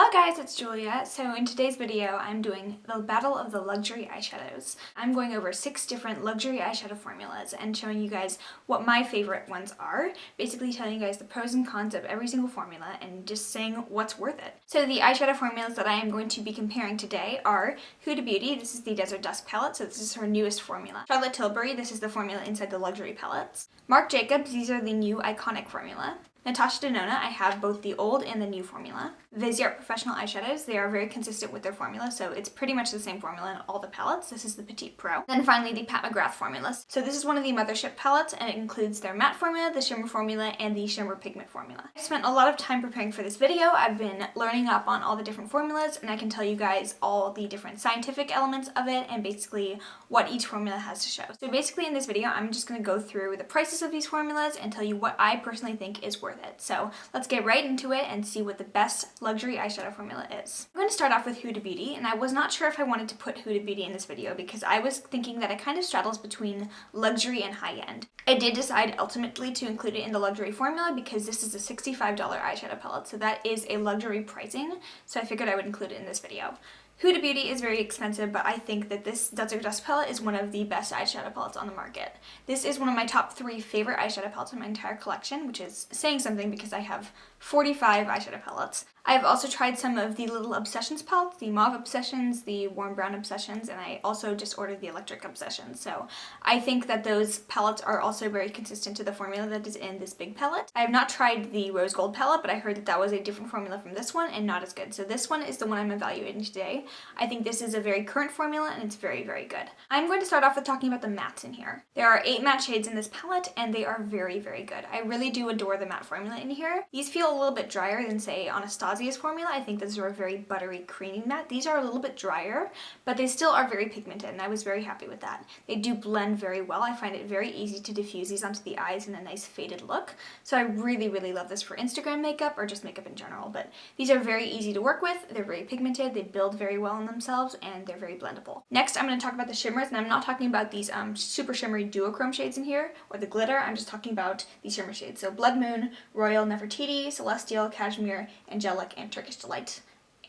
Hello guys, it's Julia. So in today's video, I'm doing the battle of the luxury eyeshadows. I'm going over 6 different luxury eyeshadow formulas and showing you guys what my favorite ones are. Basically telling you guys the pros and cons of every single formula and just saying what's worth it. So the eyeshadow formulas that I am going to be comparing today are Huda Beauty, this is the Desert Dusk palette, so this is her newest formula. Charlotte Tilbury, this is the formula inside the luxury palettes. Marc Jacobs, these are the new iconic formula. Natasha Denona, I have both the old and the new formula. Viseart Professional Eyeshadows, they are very consistent with their formula, so it's pretty much the same formula in all the palettes. This is the Petite Pro. Then finally, the McGrath formulas. So this is one of the mothership palettes, and it includes their matte formula, the shimmer formula, and the shimmer pigment formula. I spent a lot of time preparing for this video. I've been learning up on all the different formulas, and I can tell you guys all the different scientific elements of it, and basically what each formula has to show. So basically in this video, I'm just going to go through the prices of these formulas and tell you what I personally think is worth it. So let's get right into it and see what the best luxury eyeshadow formula is. I'm going to start off with Huda Beauty, and I was not sure if I wanted to put Huda Beauty in this video because I was thinking that it kind of straddles between luxury and high-end. I did decide ultimately to include it in the luxury formula because this is a $65 eyeshadow palette, so that is a luxury pricing, so I figured I would include it in this video. Huda Beauty is very expensive, but I think that this Desert Dusk palette is one of the best eyeshadow palettes on the market. This is one of my top 3 favorite eyeshadow palettes in my entire collection, which is saying something because I have 45 eyeshadow palettes. I've also tried some of the Little Obsessions palettes, the Mauve Obsessions, the Warm Brown Obsessions, and I also just ordered the Electric Obsessions. So I think that those palettes are also very consistent to the formula that is in this big palette. I have not tried the Rose Gold palette, but I heard that that was a different formula from this one and not as good. So this one is the one I'm evaluating today. I think this is a very current formula and it's very, very good. I'm going to start off with talking about the mattes in here. There are 8 matte shades in this palette and they are very, very good. I really do adore the matte formula in here. These feel a little bit drier than, say, Anastasia's formula. I think these are a very buttery, creamy matte. These are a little bit drier, but they still are very pigmented, and I was very happy with that. They do blend very well. I find it very easy to diffuse these onto the eyes in a nice faded look, so I really, really love this for Instagram makeup or just makeup in general, but these are very easy to work with. They're very pigmented, they build very well in themselves, and they're very blendable. Next, I'm going to talk about the shimmers, and I'm not talking about these super shimmery duochrome shades in here, or the glitter. I'm just talking about these shimmer shades. So Blood Moon, Royal Nefertiti, Celestial, Cashmere, Angelic, and Turkish Delight,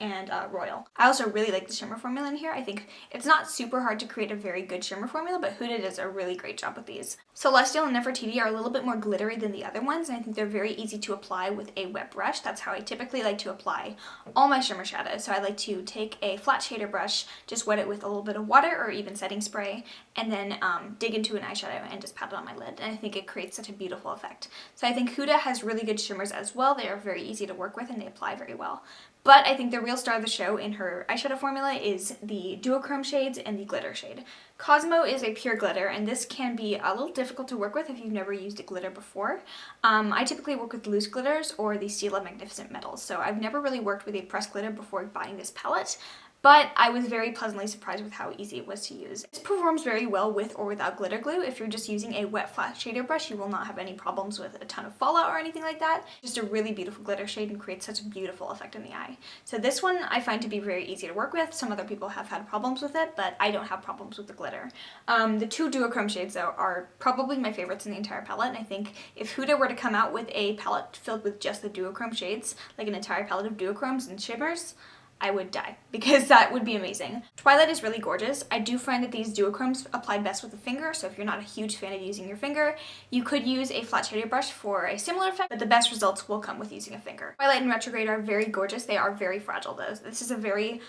and Royal. I also really like the shimmer formula in here. I think it's not super hard to create a very good shimmer formula, but Huda does a really great job with these. Celestial and Nefertiti are a little bit more glittery than the other ones, and I think they're very easy to apply with a wet brush. That's how I typically like to apply all my shimmer shadows. So I like to take a flat shader brush, just wet it with a little bit of water or even setting spray, and then dig into an eyeshadow and just pat it on my lid. And I think it creates such a beautiful effect. So I think Huda has really good shimmers as well. They are very easy to work with and they apply very well. But I think the real star of the show in her eyeshadow formula is the duochrome shades and the glitter shade. Cosmo is a pure glitter, and this can be a little difficult to work with if you've never used a glitter before. I typically work with loose glitters or the Stila Magnificent Metals, so I've never really worked with a pressed glitter before buying this palette. But I was very pleasantly surprised with how easy it was to use. This performs very well with or without glitter glue. If you're just using a wet flat shader brush, you will not have any problems with a ton of fallout or anything like that. Just a really beautiful glitter shade and creates such a beautiful effect in the eye. So this one I find to be very easy to work with. Some other people have had problems with it, but I don't have problems with the glitter. The 2 duochrome shades though are probably my favorites in the entire palette, and I think if Huda were to come out with a palette filled with just the duochrome shades, like an entire palette of duochromes and shimmers, I would die, because that would be amazing. Twilight is really gorgeous. I do find that these duochromes apply best with the finger, so if you're not a huge fan of using your finger, you could use a flat shader brush for a similar effect, but the best results will come with using a finger. Twilight and Retrograde are very gorgeous. They are very fragile though. This is a very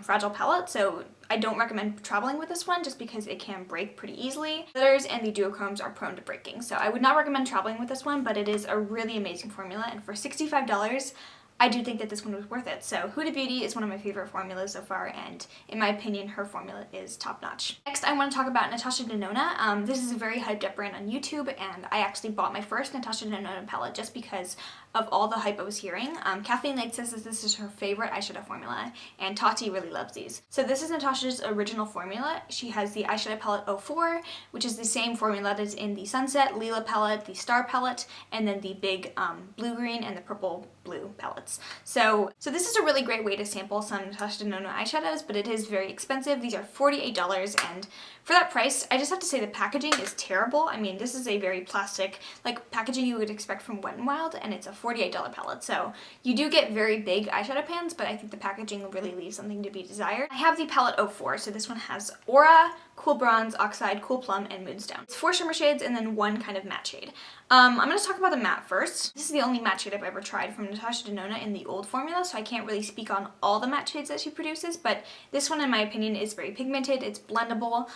fragile palette, so I don't recommend traveling with this one just because it can break pretty easily. Glitters and the duochromes are prone to breaking, so I would not recommend traveling with this one, but it is a really amazing formula, and for $65, I do think that this one was worth it. So Huda Beauty is one of my favorite formulas so far, and in my opinion, her formula is top notch. Next, I want to talk about Natasha Denona. This is a very hyped up brand on YouTube, and I actually bought my first Natasha Denona palette just because of all the hype I was hearing. Kathleen Lake says that this is her favorite eyeshadow formula, and Tati really loves these. So this is Natasha's original formula. She has the eyeshadow palette 04, which is the same formula that is in the Sunset, Lila palette, the Star palette, and then the big blue-green and the purple-blue palette. palettes. So this is a really great way to sample some Natasha Denona eyeshadows, but it is very expensive. These are $48, and for that price, I just have to say the packaging is terrible. I mean, this is a very plastic, like packaging you would expect from Wet n Wild, and it's a $48 palette. So you do get very big eyeshadow pans, but I think the packaging really leaves something to be desired. I have the palette 04, so this one has Aura, Cool Bronze, Oxide, Cool Plum, and Moonstone. It's 4 shimmer shades and then 1 kind of matte shade. I'm going to talk about the matte first. This is the only matte shade I've ever tried from Natasha Denona in the old formula, so I can't really speak on all the matte shades that she produces, but this one, in my opinion, is very pigmented. It's blendable.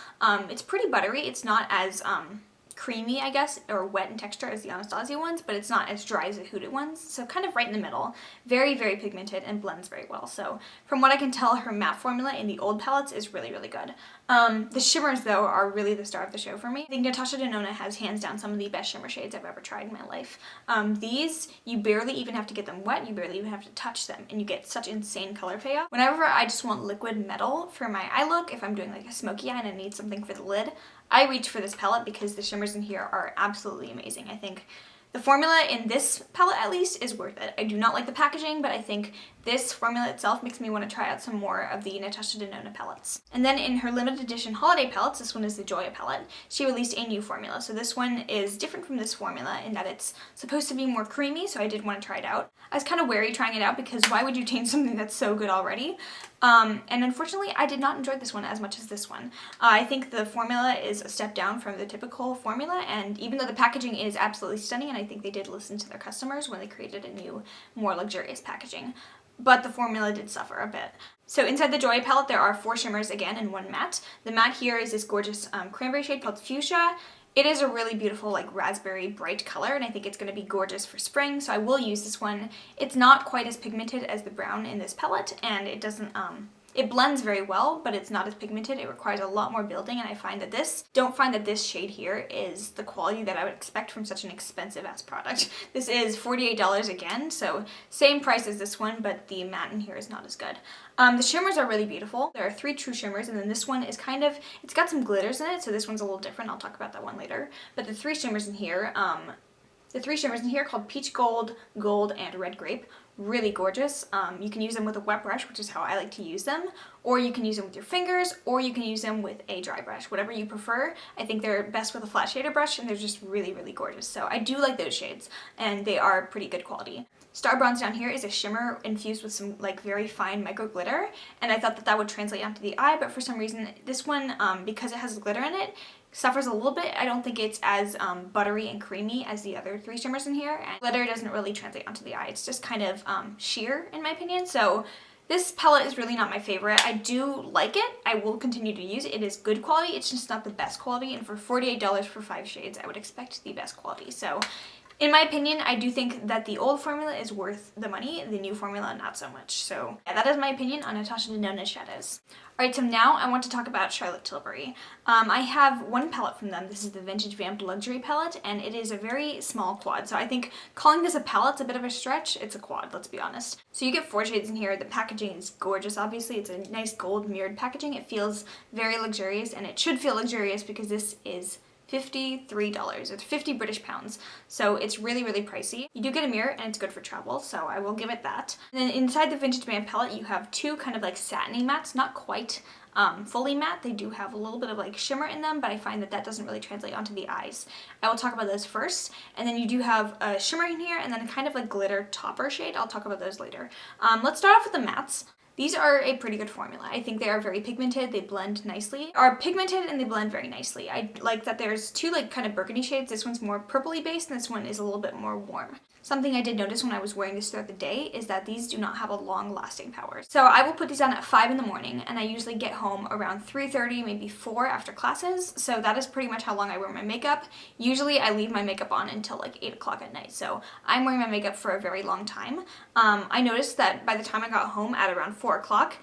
It's pretty buttery. It's not as creamy, I guess, or wet in texture as the Anastasia ones, but it's not as dry as the Huda ones, so kind of right in the middle. Very, very pigmented and blends very well. So from what I can tell, her matte formula in the old palettes is really, really good. The shimmers, though, are really the star of the show for me. I think Natasha Denona has hands down some of the best shimmer shades I've ever tried in my life. These, you barely even have to get them wet, you barely even have to touch them, and you get such insane color payoff. Whenever I just want liquid metal for my eye look, if I'm doing like a smoky eye and I need something for the lid, I reach for this palette because the shimmers in here are absolutely amazing. I think the formula in this palette, at least, is worth it. I do not like the packaging, but I think this formula itself makes me want to try out some more of the Natasha Denona palettes. And then in her limited edition holiday palettes, this one is the Joya palette, she released a new formula. So this one is different from this formula in that it's supposed to be more creamy, so I did want to try it out. I was kind of wary trying it out because why would you change something that's so good already? And unfortunately, I did not enjoy this one as much as this one. I think the formula is a step down from the typical formula, and even though the packaging is absolutely stunning, and I think they did listen to their customers when they created a new, more luxurious packaging, but the formula did suffer a bit. So inside the Joya palette, there are 4 shimmers again and 1 matte. The matte here is this gorgeous cranberry shade called Fuchsia. It is a really beautiful, like, raspberry bright color, and I think it's going to be gorgeous for spring, so I will use this one. It's not quite as pigmented as the brown in this palette, and it doesn't, it blends very well, but it's not as pigmented. It requires a lot more building, and I don't find that this shade here is the quality that I would expect from such an expensive-ass product. This is $48 again, so same price as this one, but the matte in here is not as good. The shimmers are really beautiful. There are 3 true shimmers, and then this one is kind of, it's got some glitters in it, so this one's a little different. I'll talk about that one later. But the 3 shimmers in here, called Peach Gold, Gold, and Red Grape. Really gorgeous. You can use them with a wet brush, which is how I like to use them, or you can use them with your fingers, or you can use them with a dry brush, whatever you prefer. I think they're best with a flat shader brush, and they're just really, really gorgeous. So I do like those shades, and they are pretty good quality. Star Bronze down here is a shimmer infused with some like very fine micro glitter, and I thought that that would translate onto the eye, but for some reason this one, because it has glitter in it, suffers a little bit. I don't think it's as buttery and creamy as the other 3 shimmers in here, and glitter doesn't really translate onto the eye. It's just kind of sheer in my opinion, so this palette is really not my favorite. I do like it. I will continue to use it. It is good quality. It's just not the best quality, and for $48 for 5 shades, I would expect the best quality. So in my opinion, I do think that the old formula is worth the money, the new formula not so much. So yeah, that is my opinion on Natasha Denona shadows. Alright, so now I want to talk about Charlotte Tilbury. I have one palette from them. This is the Vintage Vamped Luxury palette, and it is a very small quad. So I think calling this a palette's a bit of a stretch. It's a quad, let's be honest. So you get 4 shades in here. The packaging is gorgeous, obviously. It's a nice gold mirrored packaging. It feels very luxurious, and it should feel luxurious because this is $53. It's 50 British pounds, so it's really, really pricey. You do get a mirror, and it's good for travel, so I will give it that. And then inside the Vintage Vamped palette, you have 2 kind of like satiny mattes, not quite fully matte. They do have a little bit of like shimmer in them, but I find that that doesn't really translate onto the eyes. I will talk about those first, and then you do have a shimmer in here, and then a kind of like glitter topper shade. I'll talk about those later. Let's start off with the mattes. These are a pretty good formula. I think they are very pigmented, they blend nicely. Are pigmented and they blend very nicely. I like that there's 2 like kind of burgundy shades. This one's more purpley based and this one is a little bit more warm. Something I did notice when I was wearing this throughout the day is that these do not have a long lasting power. So I will put these on at 5 in the morning, and I usually get home around 3:30, maybe 4 after classes. So that is pretty much how long I wear my makeup. Usually I leave my makeup on until like 8 o'clock at night. So I'm wearing my makeup for a very long time. I noticed that by the time I got home at around 4 o'clock,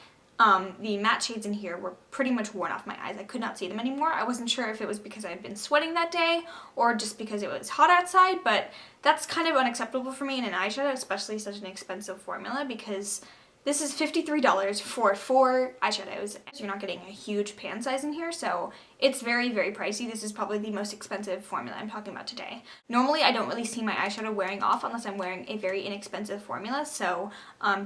the matte shades in here were pretty much worn off my eyes. I could not see them anymore. I wasn't sure if it was because I had been sweating that day or just because it was hot outside, but that's kind of unacceptable for me in an eyeshadow, especially such an expensive formula, because This is $53 for 4 eyeshadows. So you're not getting a huge pan size in here, so it's very, very pricey. This is probably the most expensive formula I'm talking about today. Normally, I don't really see my eyeshadow wearing off unless I'm wearing a very inexpensive formula. So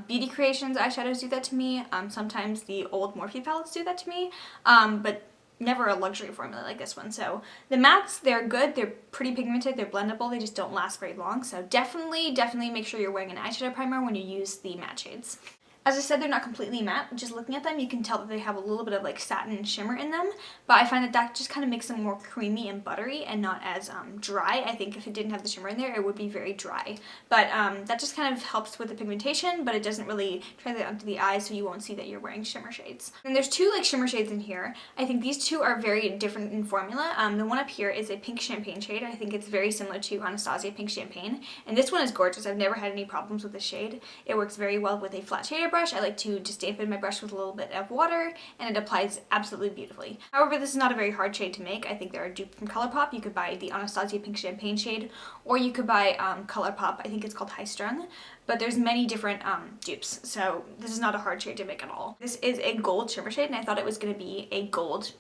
Beauty Creations eyeshadows do that to me. Sometimes the old Morphe palettes do that to me, but never a luxury formula like this one. So the mattes, they're good. They're pretty pigmented. They're blendable. They just don't last very long. So definitely make sure you're wearing an eyeshadow primer when you use the matte shades. As I said, they're not completely matte. Just looking at them, you can tell that they have a little bit of like satin shimmer in them, but I find that just kind of makes them more creamy and buttery and not as dry. I think if it didn't have the shimmer in there, it would be very dry. But that just kind of helps with the pigmentation, but it doesn't really translate onto the eyes, so you won't see that you're wearing shimmer shades. And there's 2 like shimmer shades in here. I think these 2 are very different in formula. The one up here is a pink champagne shade. I think it's very similar to Anastasia Pink Champagne, and this one is gorgeous. I've never had any problems with the shade. It works very well with a flat shader brush. I like to just dampen my brush with a little bit of water, and it applies absolutely beautifully. However, this is not a very hard shade to make. I think there are dupes from ColourPop. You could buy the Anastasia Pink Champagne shade, or you could buy ColourPop. I think it's called High Strung, but there's many different dupes, so this is not a hard shade to make at all. This is a gold shimmer shade, and I thought it was going to be a gold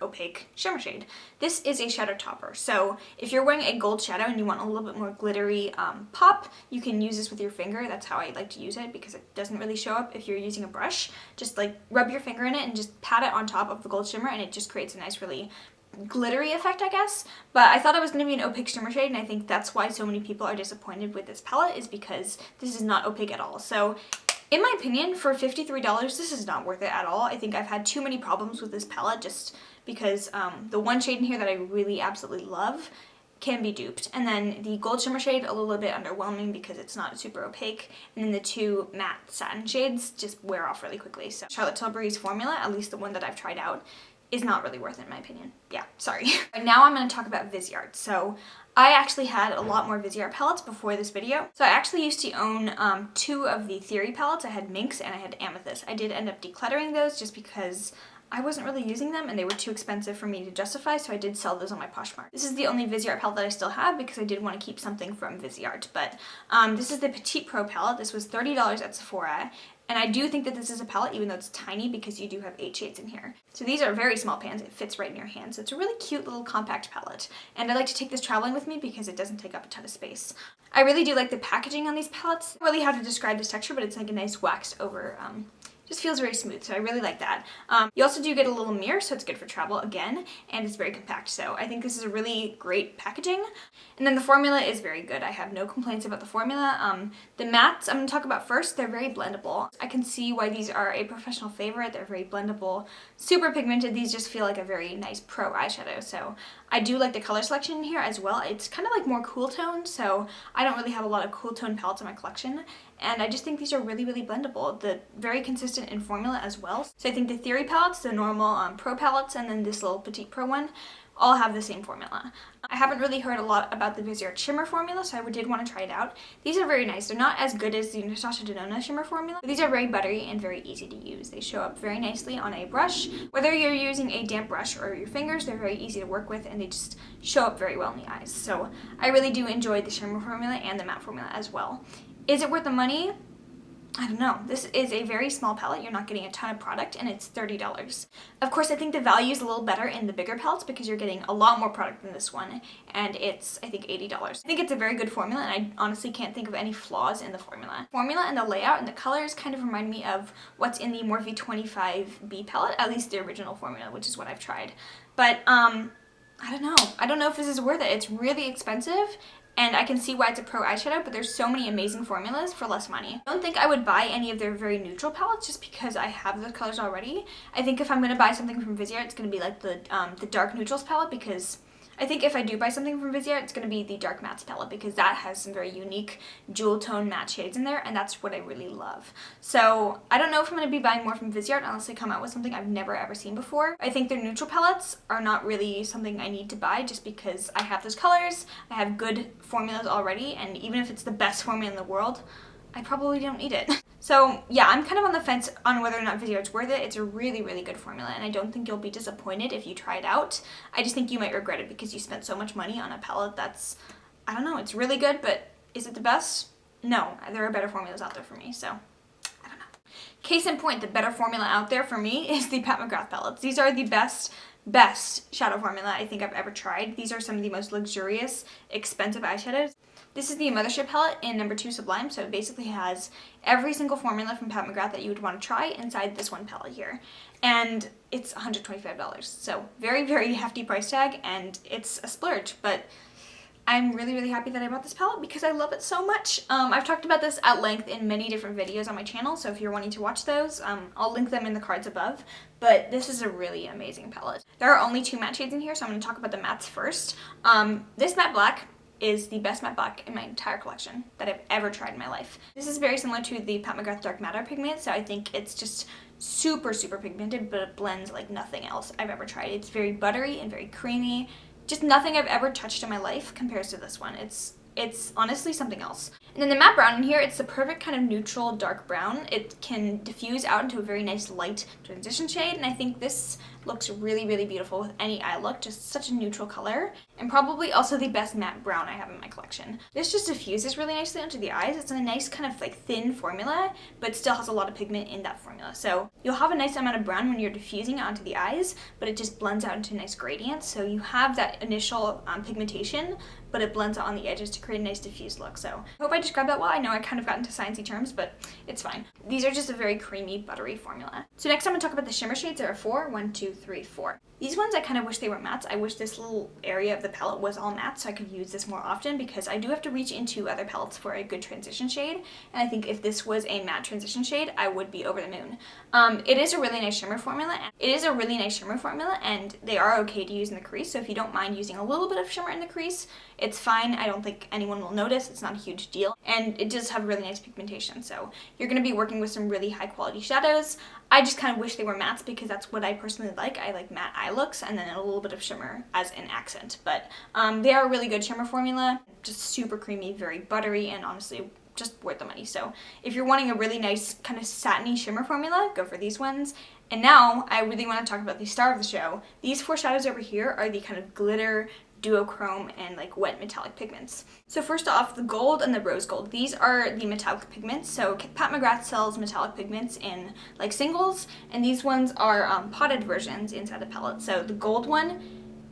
opaque shimmer shade. This is a shadow topper, so if you're wearing a gold shadow and you want a little bit more glittery pop, you can use this with your finger. That's how I like to use it, because it doesn't really show up if you're using a brush. Just like rub your finger in it and just pat it on top of the gold shimmer, and it just creates a nice, really glittery effect, I guess. But I thought it was going to be an opaque shimmer shade, and I think that's why so many people are disappointed with this palette, is because this is not opaque at all. So in my opinion, for $53, this is not worth it at all. I think I've had too many problems with this palette just because the one shade in here that I really absolutely love can be duped. And then the gold shimmer shade, a little bit underwhelming because it's not super opaque. And then the 2 matte satin shades just wear off really quickly. So Charlotte Tilbury's formula, at least the one that I've tried out, is not really worth it in my opinion. Yeah, sorry. And now I'm going to talk about Viseart. So I actually had a lot more Viseart palettes before this video. So I actually used to own 2 of the Theory palettes. I had Minx and I had Amethyst. I did end up decluttering those just because I wasn't really using them and they were too expensive for me to justify, so I did sell those on my Poshmark. This is the only Viseart palette that I still have because I did want to keep something from Viseart. But this is the Petite Pro palette. This was $30 at Sephora. And I do think that this is a palette, even though it's tiny, because you do have 8 shades in here. So these are very small pans. It fits right in your hand. So it's a really cute little compact palette. And I like to take this traveling with me because it doesn't take up a ton of space. I really do like the packaging on these palettes. I don't really have to describe this texture, but it's like a nice waxed over, just feels very smooth, so I really like that. You also do get a little mirror, so it's good for travel again, and it's very compact, so I think this is a really great packaging. And then the formula is very good. I have no complaints about the formula. The mattes I'm going to talk about first. They're very blendable. I can see why these are a professional favorite. They're very blendable, super pigmented. These just feel like a very nice pro eyeshadow, so I do like the color selection in here as well. It's kind of like more cool toned, so I don't really have a lot of cool tone palettes in my collection. And I just think these are really, really blendable. They're very consistent in formula as well. So I think the Theory palettes, the normal Pro palettes, and then this little Petite Pro one, all have the same formula. I haven't really heard a lot about the Viseart Shimmer formula, so I did want to try it out. These are very nice. They're not as good as the Natasha Denona Shimmer formula, but these are very buttery and very easy to use. They show up very nicely on a brush. Whether you're using a damp brush or your fingers, they're very easy to work with, and they just show up very well in the eyes. So I really do enjoy the Shimmer formula and the matte formula as well. Is it worth the money? I don't know. This is a very small palette. You're not getting a ton of product, and it's $30. Of course, I think the value is a little better in the bigger palettes because you're getting a lot more product than this one, and it's, I think, $80. I think it's a very good formula, and I honestly can't think of any flaws in the formula. Formula and the layout and the colors kind of remind me of what's in the Morphe 25B palette, at least the original formula, which is what I've tried. But, I don't know. I don't know if this is worth it. It's really expensive, and I can see why it's a pro eyeshadow, but there's so many amazing formulas for less money. I don't think I would buy any of their very neutral palettes just because I have those colors already. I think if I'm going to buy something from Viseart, it's going to be like the dark neutrals palette, because I think if I do buy something from Viseart, it's going to be the dark mattes palette, because that has some very unique jewel tone matte shades in there, and that's what I really love. So I don't know if I'm going to be buying more from Viseart unless they come out with something I've never ever seen before. I think their neutral palettes are not really something I need to buy just because I have those colors, I have good formulas already, and even if it's the best formula in the world, I probably don't need it. So yeah, I'm kind of on the fence on whether or not Viseart's worth it. It's a really, really good formula, and I don't think you'll be disappointed if you try it out. I just think you might regret it because you spent so much money on a palette that's, I don't know, it's really good, but is it the best? No, there are better formulas out there for me, so I don't know. Case in point, the better formula out there for me is the Pat McGrath palettes. These are the best shadow formula I think I've ever tried. These are some of the most luxurious, expensive eyeshadows. This is the Mothership palette in number 2 Sublime, so it basically has every single formula from Pat McGrath that you would want to try inside this one palette here. And it's $125, so very, very hefty price tag, and it's a splurge, but I'm really, really happy that I bought this palette because I love it so much. I've talked about this at length in many different videos on my channel, so if you're wanting to watch those, I'll link them in the cards above. But this is a really amazing palette. There are only 2 matte shades in here, so I'm going to talk about the mattes first. This matte black is the best matte black in my entire collection that I've ever tried in my life. This is very similar to the Pat McGrath Dark Matter pigment, so I think it's just super, super pigmented, but it blends like nothing else I've ever tried. It's very buttery and very creamy. Just nothing I've ever touched in my life compares to this one. It's honestly something else. And then the matte brown in here, it's the perfect kind of neutral dark brown. It can diffuse out into a very nice light transition shade, and I think this looks really, really beautiful with any eye look. Just such a neutral color, and probably also the best matte brown I have in my collection. This just diffuses really nicely onto the eyes. It's a nice kind of like thin formula, but still has a lot of pigment in that formula. So you'll have a nice amount of brown when you're diffusing it onto the eyes, but it just blends out into nice gradients. So you have that initial pigmentation, but it blends out on the edges to create a nice diffused look. So I hope I described that well. I know I kind of got into sciencey terms, but it's fine. These are just a very creamy, buttery formula. So next I'm going to talk about the shimmer shades. There are 4. 1, 2, 3, 4. These ones I kind of wish they were mattes. I wish this little area of the palette was all matte so I could use this more often, because I do have to reach into other palettes for a good transition shade, and I think if this was a matte transition shade, I would be over the moon. It is a really nice shimmer formula. And they are okay to use in the crease, so if you don't mind using a little bit of shimmer in the crease, it's fine. I don't think anyone will notice. It's not a huge deal, and it does have really nice pigmentation, so you're going to be working with some really high quality shadows. I just kind of wish they were mattes because that's what I personally like. I like matte eye looks and then a little bit of shimmer as an accent. But they are a really good shimmer formula, just super creamy, very buttery, and honestly just worth the money. So if you're wanting a really nice kind of satiny shimmer formula, go for these ones. And now I really want to talk about the star of the show. These 4 shadows over here are the kind of glitter, duochrome, and like wet metallic pigments. So first off, the gold and the rose gold. These are the metallic pigments. So Pat McGrath sells metallic pigments in like singles, and these ones are potted versions inside the palette. So the gold one,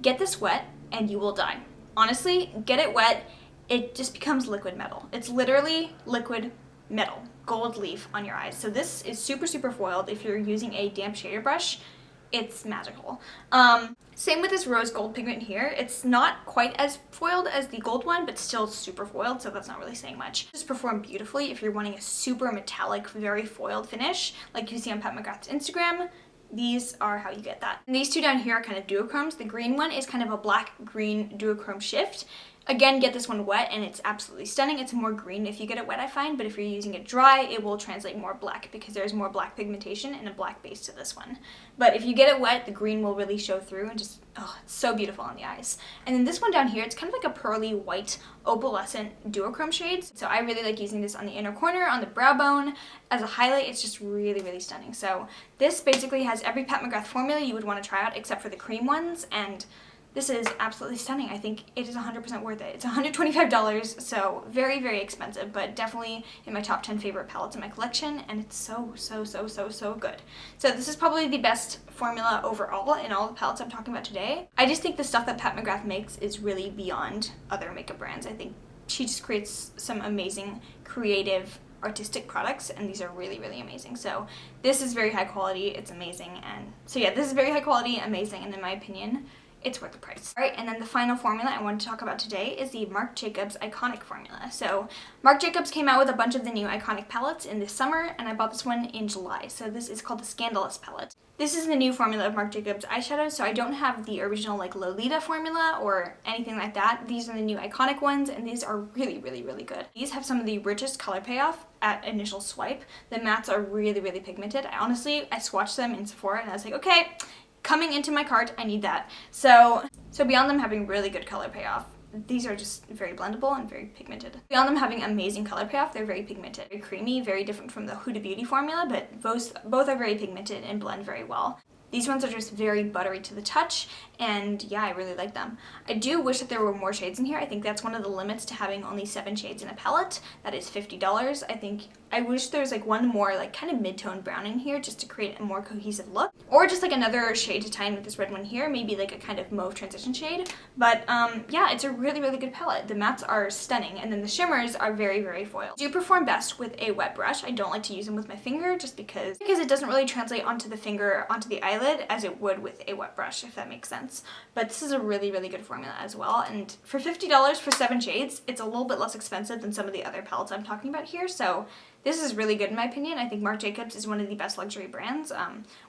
get this wet and you will die. Honestly, get it wet, it just becomes liquid metal. It's literally liquid metal, gold leaf on your eyes. So this is super, super foiled. If you're using a damp shader brush, it's magical. Same with this rose gold pigment here. It's not quite as foiled as the gold one, but still super foiled, so that's not really saying much. Just perform beautifully if you're wanting a super metallic, very foiled finish, like you see on Pat McGrath's Instagram. These are how you get that. And these 2 down here are kind of duochromes. The green one is kind of a black-green duochrome shift. Again, get this one wet and it's absolutely stunning. It's more green if you get it wet, I find, but if you're using it dry, it will translate more black because there's more black pigmentation and a black base to this one. But if you get it wet, the green will really show through and just, oh, it's so beautiful on the eyes. And then this one down here, it's kind of like a pearly white opalescent duochrome shades. So I really like using this on the inner corner, on the brow bone. As a highlight, it's just really, really stunning. So this basically has every Pat McGrath formula you would want to try out except for the cream ones, and this is absolutely stunning. I think it is 100% worth it. It's $125, so very, very expensive, but definitely in my top 10 favorite palettes in my collection, and it's so, so, so, so, so good. So this is probably the best formula overall in all the palettes I'm talking about today. I just think the stuff that Pat McGrath makes is really beyond other makeup brands. I think she just creates some amazing, creative, artistic products, and these are really, really amazing. So this is very high quality. It's amazing. And so yeah, this is very high quality, amazing, and in my opinion, it's worth the price. All right, and then the final formula I want to talk about today is the Marc Jacobs Iconic formula. So Marc Jacobs came out with a bunch of the new Iconic palettes in the summer, and I bought this one in July. So this is called the Scandalous palette. This is the new formula of Marc Jacobs eyeshadows, so I don't have the original like Lolita formula or anything like that. These are the new Iconic ones, and these are really, really, really good. These have some of the richest color payoff at initial swipe. The mattes are really, really pigmented. I swatched them in Sephora, and I was like, okay, coming into my cart, I need that. So beyond them having really good color payoff, these are just very blendable and very pigmented. Beyond them having amazing color payoff, they're very pigmented. Very creamy, very different from the Huda Beauty formula, but both are very pigmented and blend very well. These ones are just very buttery to the touch, and yeah, I really like them. I do wish that there were more shades in here. I think that's one of the limits to having only 7 shades in a palette. That is $50. I wish there was like one more like kind of mid-tone brown in here just to create a more cohesive look. Or just like another shade to tie in with this red one here, maybe like a kind of mauve transition shade. But yeah, it's a really, really good palette. The mattes are stunning, and then the shimmers are very, very foil. I do perform best with a wet brush. I don't like to use them with my finger just because it doesn't really translate onto the finger, onto the eyelid as it would with a wet brush, if that makes sense. But this is a really, really good formula as well. And for $50 for 7 shades, it's a little bit less expensive than some of the other palettes I'm talking about here. So this is really good in my opinion. I think Marc Jacobs is one of the best luxury brands.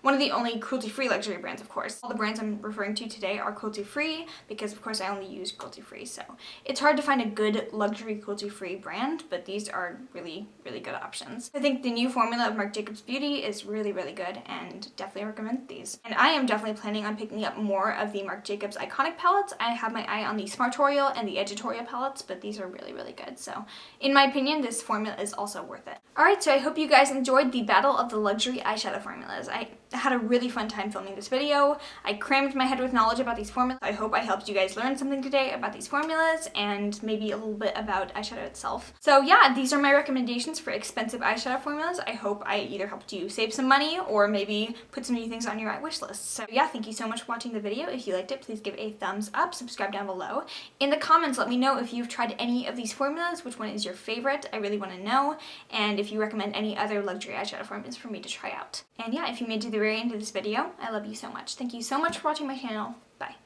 One of the only cruelty-free luxury brands, of course. All the brands I'm referring to today are cruelty-free because, of course, I only use cruelty-free. So it's hard to find a good luxury cruelty-free brand, but these are really, really good options. I think the new formula of Marc Jacobs Beauty is really, really good and definitely recommend these. And I am definitely planning on picking up more of the Marc Jacobs iconic palettes. I have my eye on the Smartorial and the Editorial palettes, but these are really, really good. So in my opinion, this formula is also worth it. Alright, so I hope you guys enjoyed the battle of the luxury eyeshadow formulas. I had a really fun time filming this video. I crammed my head with knowledge about these formulas. I hope I helped you guys learn something today about these formulas and maybe a little bit about eyeshadow itself. So yeah, these are my recommendations for expensive eyeshadow formulas. I hope I either helped you save some money or maybe put some new things on your wish list. So yeah, thank you so much for watching the video. If you liked it, please give a thumbs up, subscribe down below. In the comments, let me know if you've tried any of these formulas, which one is your favorite. I really want to know. And if you recommend any other luxury eyeshadow formulas for me to try out. And yeah, if you made it to the very end of this video, I love you so much. Thank you so much for watching my channel. Bye.